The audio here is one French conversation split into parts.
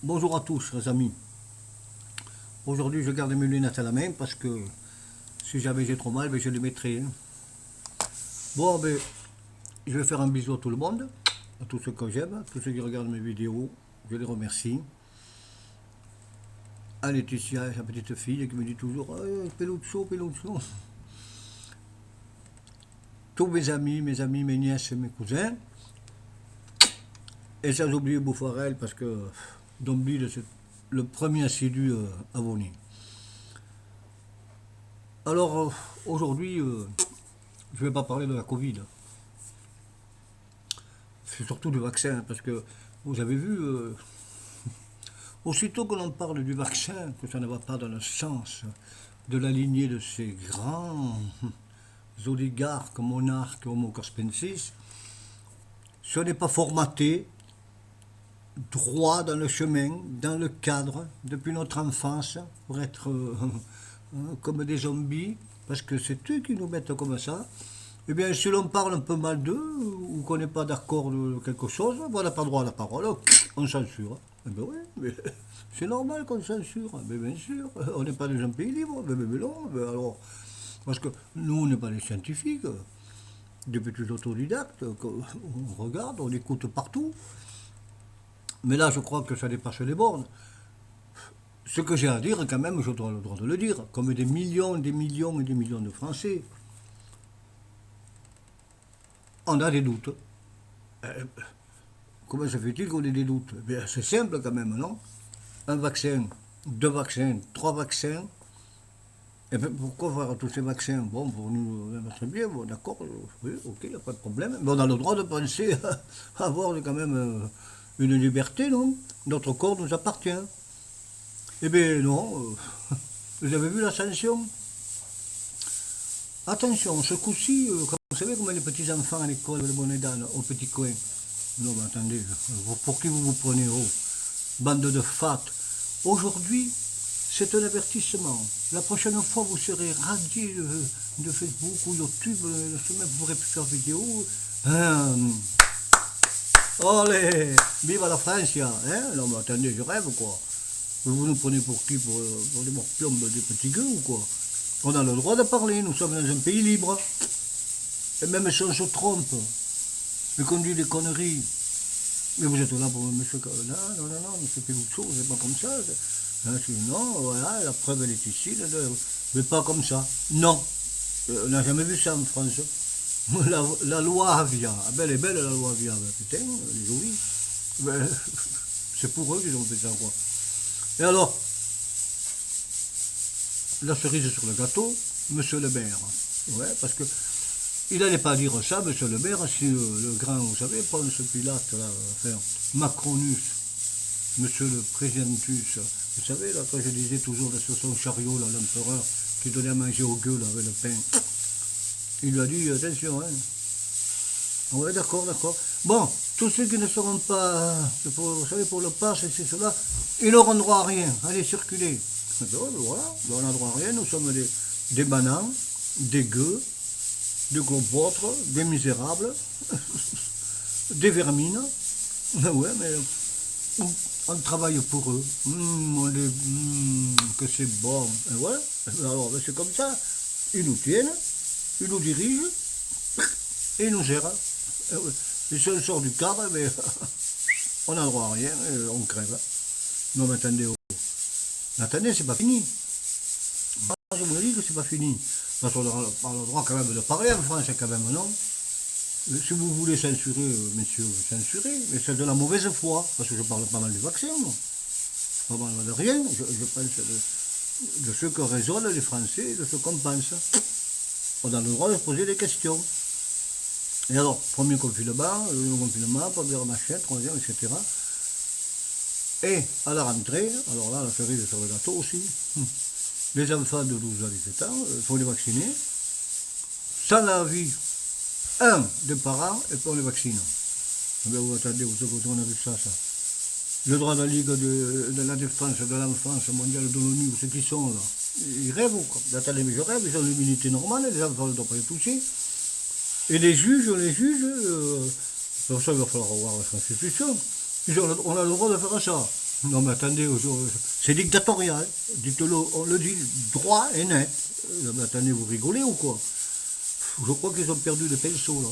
Bonjour à tous, les amis. Aujourd'hui, je garde mes lunettes à la main parce que si jamais j'ai trop mal, je les mettrai, hein. Bon, je vais faire un bisou à tout le monde, à tous ceux que j'aime, à tous ceux qui regardent mes vidéos. Je les remercie. À Laetitia, sa petite fille, qui me dit toujours Peluccio, Peluccio. Tous mes nièces et mes cousins. Et sans oublier Bouffarel parce que Dombile, c'est le premier assidu à venir. Alors, aujourd'hui, je ne vais pas parler de la Covid. C'est surtout du vaccin, parce que vous avez vu, aussitôt que l'on parle du vaccin, que ça ne va pas dans le sens de la lignée de ces grands oligarques, monarques, homo cospensis, ce n'est pas formaté droit dans le chemin, dans le cadre, depuis notre enfance, pour être comme des zombies, parce que c'est eux qui nous mettent comme ça. Eh bien, si l'on parle un peu mal d'eux, ou qu'on n'est pas d'accord de quelque chose, on n'a pas droit à la parole, on censure. Eh bien oui, mais c'est normal qu'on censure, mais bien sûr, on n'est pas dans un pays libre, mais non, mais alors, parce que nous, on n'est pas des scientifiques, des petits autodidactes, on regarde, on écoute partout, mais là, je crois que ça dépasse les bornes. Ce que j'ai à dire, quand même, je dois le droit de le dire, comme des millions, des millions et des millions de Français, on a des doutes. Comment se fait-il qu'on ait des doutes? C'est simple quand même, non? Un vaccin, deux vaccins, trois vaccins. Et bien, pourquoi faire tous ces vaccins? Bon, pour nous, très bien, bon, d'accord, oui, ok, il n'y a pas de problème. Mais on a le droit de penser à avoir quand même une liberté, non? Notre corps nous appartient. Eh bien non, vous avez vu la sanction? Attention, ce coup-ci, vous savez comment les petits enfants à l'école de Bonnedan, au petit coin. Non, mais attendez, pour qui vous vous prenez, oh? Bande de fat. Aujourd'hui, c'est un avertissement. La prochaine fois, vous serez radié de Facebook ou YouTube, vous pourrez plus faire vidéo. Allez, vive la France, hein? Non, mais attendez, je rêve, quoi. Vous nous prenez pour qui? Pour des morpiombes, des petits gueux ou quoi? On a le droit de parler, nous sommes dans un pays libre. Et même si on se trompe, et qu'on dit des conneries, mais vous êtes là pour monsieur. Non, monsieur Peluccio, c'est pas comme ça. Non, voilà, la preuve elle est ici, mais pas comme ça. Non. On n'a jamais vu ça en France. La loi Avia, ah ben, elle est belle la loi Avia, ben, putain, elle est jolie. Ben, c'est pour eux qu'ils ont fait ça, quoi. Et alors, la cerise sur le gâteau, monsieur le maire. Ouais, parce que il n'allait pas dire ça, monsieur le maire, si le grand, vous savez, Ponce Pilate, là, enfin, Macronus, monsieur le présidentus, vous savez, là, quand je disais toujours sur son chariot, là, l'empereur, qui donnait à manger aux gueux, là, avec le pain, il lui a dit, attention, hein. Ouais, d'accord, d'accord. Bon, tous ceux qui ne seront pas, vous savez, pour le pass, c'est cela, ils n'auront droit à rien. Allez, circuler. Voilà, on n'a droit à rien, nous sommes des bananes, des gueux, des gros vôtres, des misérables, des vermines. Ouais, mais on travaille pour eux. Que c'est bon. Et voilà. Alors, c'est comme ça. Ils nous tiennent, ils nous dirigent et ils nous gèrent. Et si on sort du cadre, mais on n'a droit à rien, on crève. Non, mais attendez, attendez, c'est pas fini. Je vous dis que c'est pas fini. Parce qu'on a le droit quand même de parler en France, quand même, non? Si vous voulez censurer, messieurs, censurez, mais c'est de la mauvaise foi, parce que je parle pas mal du vaccin, moi. Pas mal de rien, je pense de ce que raisonnent les Français, de ce qu'on pense. On a le droit de se poser des questions. Et alors, premier confinement, deuxième confinement, première machin, troisième, etc. Et à la rentrée, alors là, la cerise sur le gâteau aussi, les enfants de 12 à 17 ans, il faut les vacciner, sans l'avis, des parents, et puis on les vaccine. Eh bien, vous attendez, on a vu ça. Le droit de la Ligue de la défense de l'enfance mondiale de l'ONU, ceux qui sont là, ils rêvent ou quoi? Attendez, mais je rêve, ils ont l'immunité normale, les enfants ne doivent pas les toucher. Et les juges, pour ça il va falloir revoir la Constitution. On a le droit de faire ça. Non mais attendez, c'est dictatorial. Dites-le, on le dit droit et net. Non, mais attendez, vous rigolez ou quoi? Je crois qu'ils ont perdu le pinceau là.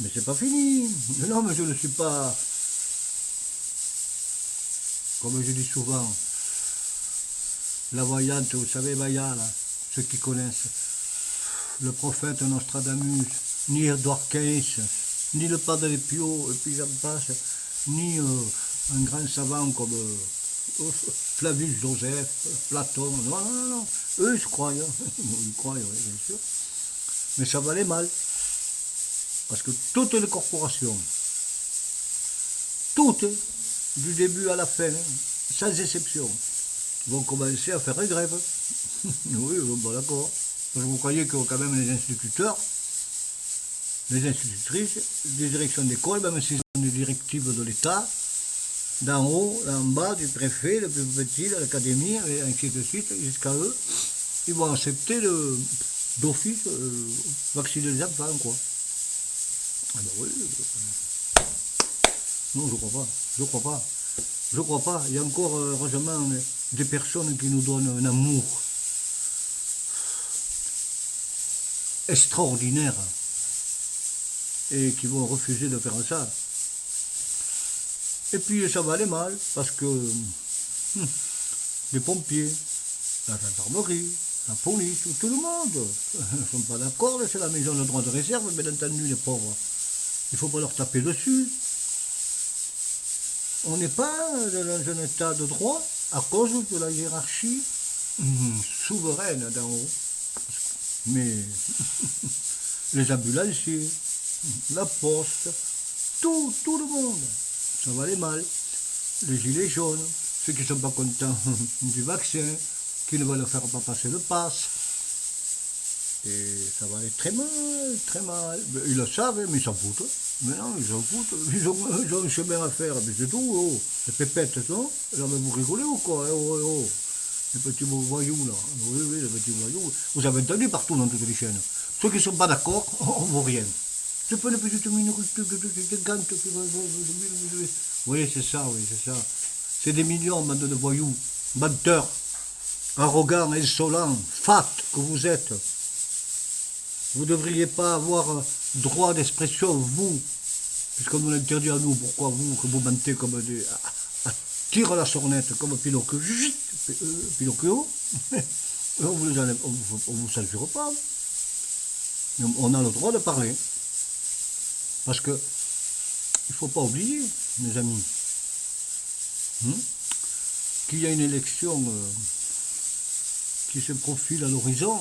Mais c'est pas fini. Non mais je ne suis pas, comme je dis souvent, la voyante, vous savez, Maya, là, ceux qui connaissent, le prophète Nostradamus, ni Edouard XV, ni le Padre Pio, et puis j'en passe, ni un grand savant comme Flavius Joseph, Platon, non, non, non, non, eux ils se croient, hein. Ils croient, oui, bien sûr, mais ça valait mal, parce que toutes les corporations, toutes, du début à la fin, sans exception, vont commencer à faire une grève. Oui, bon d'accord. Parce que vous croyez que quand même les instituteurs, les institutrices, les directions d'école, même si c'est des directives de l'État, d'en haut, d'en bas, du préfet, le plus petit, de l'académie, et ainsi de suite, jusqu'à eux, ils vont accepter d'office vacciner les enfants, quoi. Ah ben oui. Non, je crois pas. Je crois pas. Je crois pas. Il y a encore, heureusement, des personnes qui nous donnent un amour extraordinaire et qui vont refuser de faire ça. Et puis ça va aller mal parce que les pompiers, la gendarmerie, la police, tout le monde ne sont pas d'accord. C'est la maison de droit de réserve, bien entendu, les pauvres. Il ne faut pas leur taper dessus. On n'est pas dans un état de droit à cause de la hiérarchie souveraine d'en haut. Mais les ambulanciers, la poste, tout le monde, ça va aller mal. Les gilets jaunes, ceux qui ne sont pas contents du vaccin, qui ne veulent faire pas passer le pass. Et ça va aller très mal, très mal. Ils le savent, mais ils s'en foutent. Mais non, ils s'en foutent. Ils ont un chemin à faire, mais c'est tout. Oh. Les pépettes, non? Là, mais vous rigolez ou quoi? Oh, oh, oh. Les petits voyous, là. Oui, oui, les petits voyous. Vous avez entendu partout dans toutes les chaînes. Ceux qui ne sont pas d'accord, on ne vaut rien. C'est pas une petite minorité de gantes qui va... Oui, c'est ça, oui, c'est ça. C'est des millions, bande de voyous, menteurs, arrogants, insolents, fat que vous êtes. Vous ne devriez pas avoir droit d'expression, vous, puisqu'on nous l'interdit à nous. Pourquoi vous, que vous mentez comme des... à tire la sornette, comme Pinocchio, on vous les enlève, on vous censure pas. On a le droit de parler. Parce que, il ne faut pas oublier, mes amis, qu'il y a une élection qui se profile à l'horizon.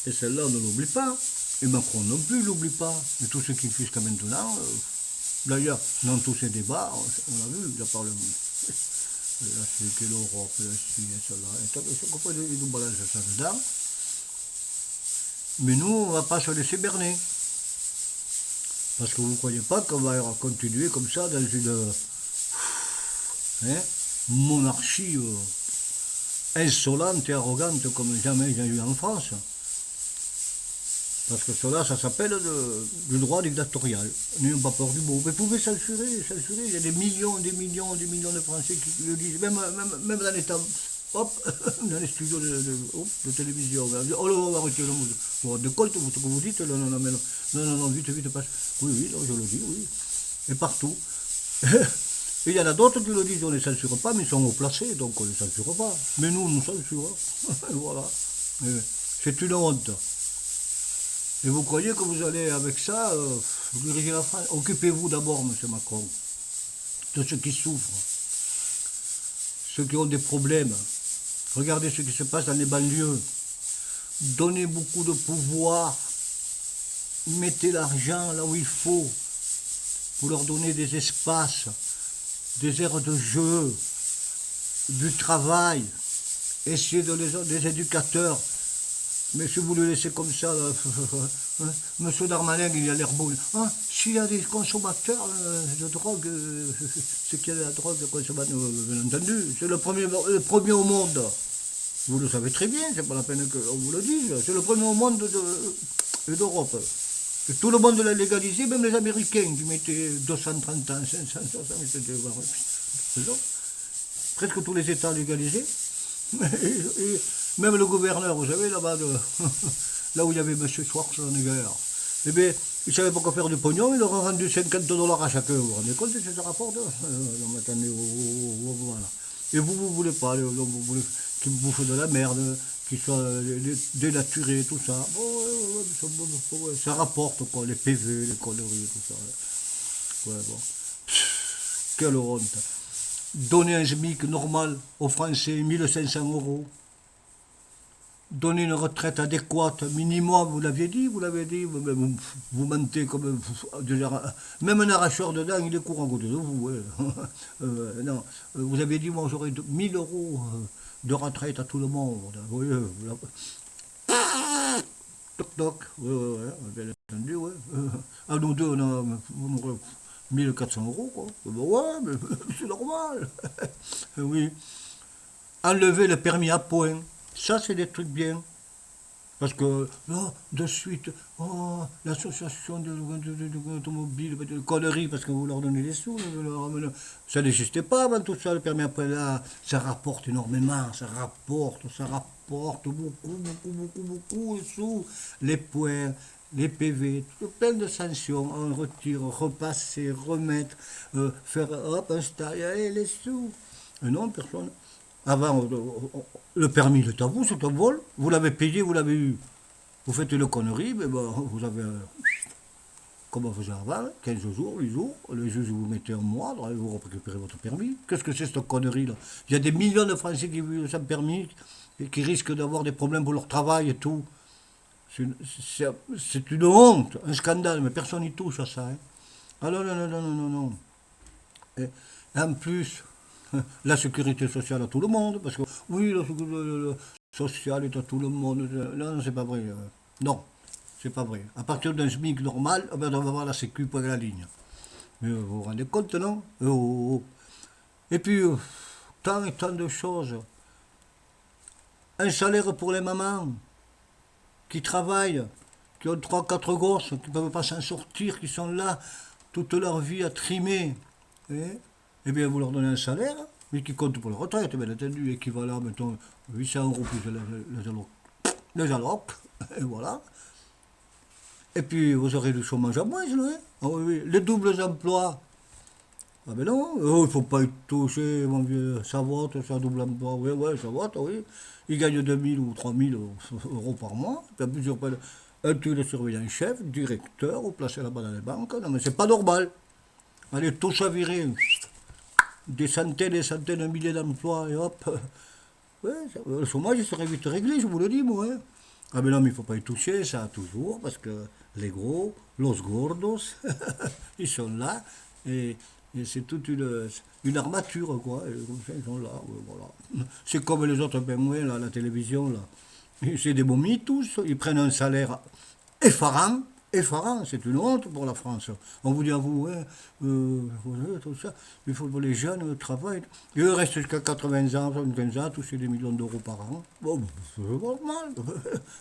Et celle-là, on ne l'oublie pas. Et Macron non plus ne l'oublie pas. Et tous ceux qui jusqu'à maintenant, d'ailleurs, dans tous ces débats, on a vu, il y a parlé là, c'est que l'Europe, là, ci, et cela. Et ils nous balancent ça dedans. Mais nous, on ne va pas se laisser berner. Parce que vous ne croyez pas qu'on va continuer comme ça dans une monarchie insolente et arrogante comme jamais il y a eu en France. Parce que cela, ça s'appelle du droit dictatorial. N'ayons pas peur du mot. Vous pouvez censurer. Il y a des millions de Français qui le disent, même dans les temps. Hop, dans les studios de télévision. Oh là, arrêtez, vous vous rendez compte de ce que vous dites? Non, vite, passe. Oui, je le dis, oui. Et partout. Et il y en a d'autres qui le disent, on ne les censure pas, mais ils sont haut placés, donc on ne les censure pas. Mais nous, on nous censure. Voilà. C'est une honte. Et vous croyez que vous allez, avec ça, diriger la France? Occupez-vous d'abord, M. Macron, de ceux qui souffrent, ceux qui ont des problèmes. Regardez ce qui se passe dans les banlieues. Donnez beaucoup de pouvoir. Mettez l'argent là où il faut. Vous leur donnez des espaces, des aires de jeu, du travail. Essayez des éducateurs. Mais si vous le laissez comme ça, Monsieur Darmanin, il a l'air beau. S'il y a des consommateurs de drogue, c'est qu'il y a de la drogue de consommateurs, bien entendu. C'est le premier au monde. Vous le savez très bien, c'est pas la peine qu'on vous le dise. C'est le premier au monde d'Europe. Et tout le monde l'a légalisé, même les Américains qui mettaient 230 ans, 560 ans. Presque tous les États légalisés. Et même le gouverneur, vous savez, là-bas, là où il y avait M. Schwarzenegger, eh bien, il ne savait pas quoi faire du pognon, il leur a rendu $50 à chacun. Vous vous rendez compte de ce rapport non, mais attendez, voilà. Et vous voulez pas, vous voulez qu'ils bouffent de la merde, qu'ils soient dénaturés, tout ça. Bon, ouais, ça rapporte, quoi, les PV, les conneries, tout ça. Ouais, bon. Quelle honte. Donner un SMIC normal aux Français, 1500 €. Donner une retraite adéquate, minimum, vous l'aviez dit, vous mentez comme même un arracheur de dents, il est courant à côté de vous. Ouais. Non, vous avez dit, moi j'aurais 1000 € de retraite à tout le monde. Oui, toc toc, bien entendu, ouais. À nous deux, on a 1400 € quoi. Ben ouais, mais c'est normal. Oui. Enlever le permis à points. Ça, c'est des trucs bien. Parce que, là, de suite, oh, l'association de l'automobile, de conneries, parce que vous leur donnez des sous, ça n'existait pas avant tout ça, le permis après là, ça rapporte énormément, ça rapporte beaucoup de sous, les points, les PV, plein de sanctions, on retire, repasser, remettre, faire, hop, installer les sous. Et non, personne. Avant, le permis, il est à vous, c'est un vol. Vous l'avez payé, vous l'avez eu. Vous faites une connerie, mais bon, vous avez, comme on faisait avant, 15 jours, 8 jours. Le juge, vous mettez un mois, vous récupérez votre permis. Qu'est-ce que c'est cette connerie-là? Il y a des millions de Français qui vivent sans permis et qui risquent d'avoir des problèmes pour leur travail et tout. C'est une honte, un scandale, mais personne n'y touche à ça. Hein. Ah non, non, non, non, non, non, non. Et en plus, la sécurité sociale à tout le monde, parce que oui, la sécurité sociale est à tout le monde. Non, c'est pas vrai. Non, c'est pas vrai. À partir d'un SMIC normal, on va avoir la sécu pour la ligne. Mais vous vous rendez compte, non? Et puis, tant et tant de choses. Un salaire pour les mamans qui travaillent, qui ont 3 4 gosses, qui ne peuvent pas s'en sortir, qui sont là toute leur vie à trimer. Eh bien, vous leur donnez un salaire, mais qui compte pour la retraite, bien entendu, équivalent, mettons, 800 € plus les allocs, et voilà. Et puis, vous aurez le chômage à moins, là, hein. Ah oui, oui. Les doubles emplois. Ah ben non, il ne faut pas y toucher, mon vieux. Ça vote, ça double emploi, oui, oui, ça vote, oui. Ils gagnent 2000 ou 3000 € par mois. Puis en plus, ils ont un truc de surveillant-chef, directeur, ou placé là-bas dans les banques. Non, mais c'est pas normal. Allez, tous à virer. Des centaines et centaines de milliers d'emplois, et hop. Ouais, le chômage il serait vite réglé, je vous le dis, moi. Hein. Ah mais non, mais il ne faut pas y toucher, ça, toujours, parce que les gros, los gordos, ils sont là, et c'est toute une armature, quoi. Et comme ça, ils sont là, ouais, voilà. C'est comme les autres pingouins, là, à la télévision, là. C'est des momies, tous, ils prennent un salaire effarant, effarant, c'est une honte pour la France. On vous dit à vous, ouais, tout ça, il faut que les jeunes travaillent. Et eux restent jusqu'à 80 ans, 75 ans, toucher des millions d'euros par an. Bon, c'est normal.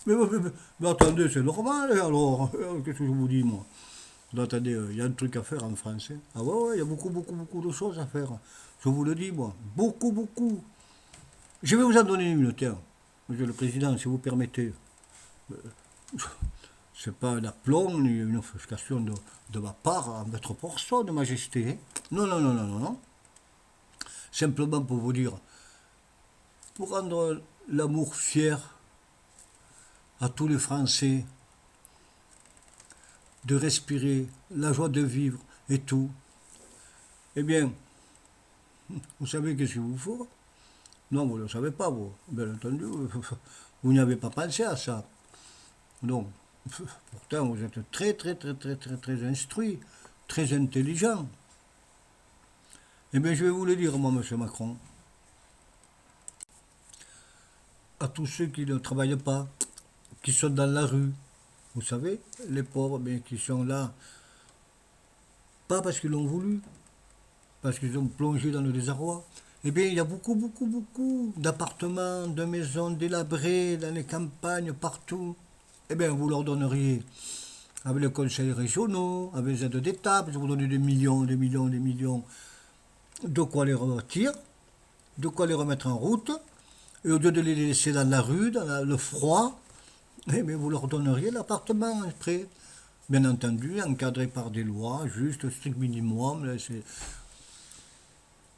Mais attendez, c'est normal, alors. Qu'est-ce que je vous dis, moi? Attendez, il y a un truc à faire en France. Hein. Ah ouais, il y a beaucoup de choses à faire. Je vous le dis, moi. Beaucoup. Je vais vous en donner une, tiens. Monsieur le Président, si vous permettez. C'est pas un aplomb ni une offuscation de ma part à votre personne, Majesté. Hein. Non, non, non, non, non, non. Simplement pour vous dire, pour rendre l'amour fier à tous les Français, de respirer, la joie de vivre et tout, eh bien, vous savez qu'est-ce qu'il vous faut? Non, vous ne le savez pas, vous. Bien entendu, vous n'avez pas pensé à ça. Donc, pourtant, vous êtes très instruit, très intelligent. Eh bien, je vais vous le dire, moi, monsieur Macron. À tous ceux qui ne travaillent pas, qui sont dans la rue, vous savez, les pauvres, mais qui sont là, pas parce qu'ils l'ont voulu, parce qu'ils ont plongé dans le désarroi. Eh bien, il y a beaucoup d'appartements, de maisons délabrées dans les campagnes, partout. Eh bien, vous leur donneriez, avec les conseils régionaux, avec les aides d'État, vous donnez des millions. de quoi les retirer, de quoi les remettre en route, et au lieu de les laisser dans la rue, dans le froid, eh bien, vous leur donneriez l'appartement après. Bien entendu, encadré par des lois, juste strict minimum, là, c'est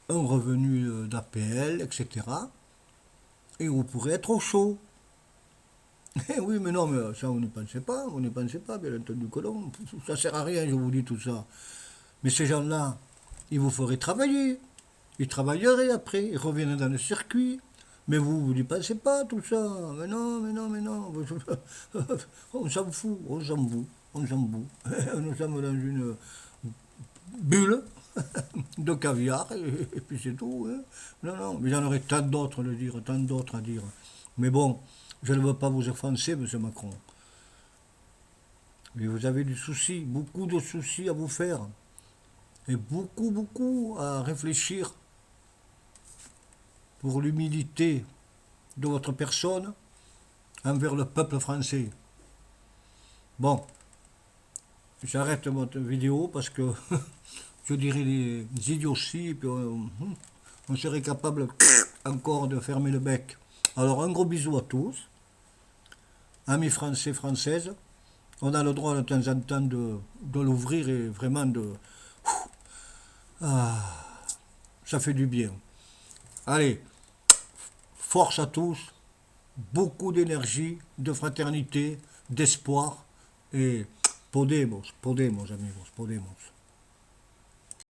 un revenu d'APL, etc. Et vous pourrez être au chaud. Eh oui, mais non, mais ça, vous ne pensez pas, bien entendu que non. Ça sert à rien, je vous dis tout ça. Mais ces gens-là, ils vous feraient travailler. Ils travailleraient après, ils reviendraient dans le circuit. Mais vous n'y pensez pas, tout ça. Mais non, mais non, mais non. On s'en fout, on s'en fout, on s'en fout. Nous sommes dans une bulle de caviar, et puis c'est tout. Hein. Non, non, mais j'en aurais tant d'autres à dire, tant d'autres à dire. Mais bon, je ne veux pas vous offenser, monsieur Macron. Mais vous avez du souci, beaucoup de soucis à vous faire. Et beaucoup, beaucoup à réfléchir pour l'humilité de votre personne envers le peuple français. Bon, j'arrête votre vidéo parce que je dirais des idioties et puis on serait capable encore de fermer le bec. Alors un gros bisou à tous, amis français, françaises. On a le droit de temps en temps de l'ouvrir et vraiment de... Ah, ça fait du bien. Allez, force à tous, beaucoup d'énergie, de fraternité, d'espoir et Podemos, Podemos amigos, Podemos.